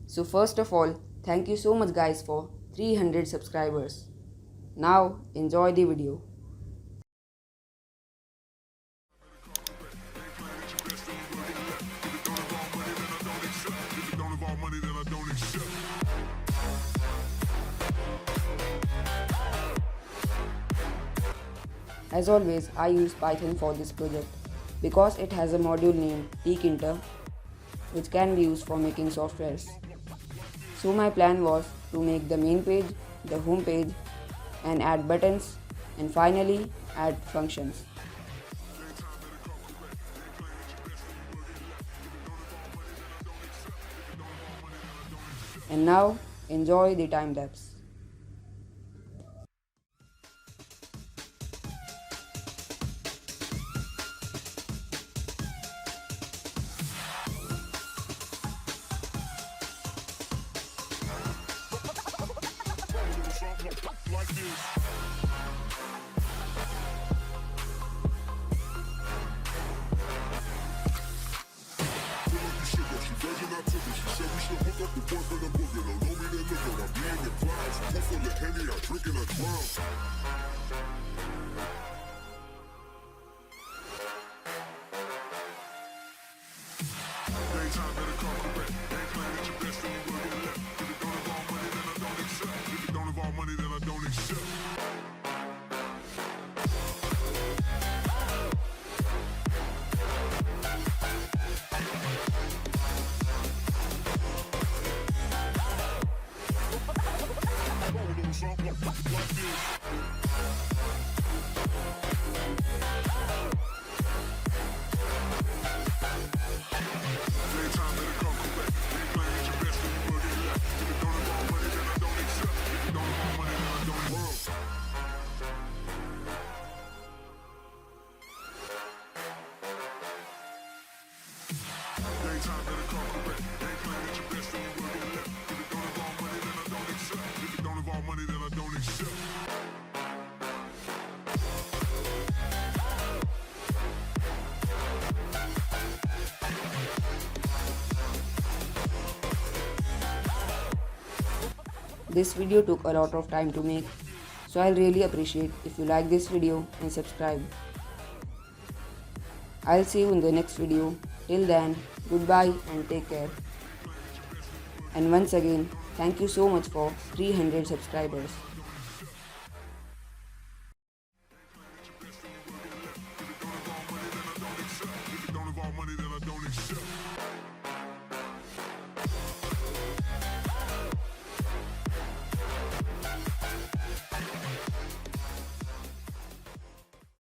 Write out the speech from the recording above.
So first of all, thank you so much guys for 300 subscribers. Now enjoy the video. As always, I use Python for this project because it has a module named tkinter which can be used for making softwares. So my plan was to make the main page, the home page, and add buttons, and finally add functions. And now enjoy the time lapse. This video took a lot of time to make, so I'll really appreciate if you like this video and subscribe. I'll see you in the next video. Till then, goodbye and take care. And once again, thank you so much for 300 subscribers.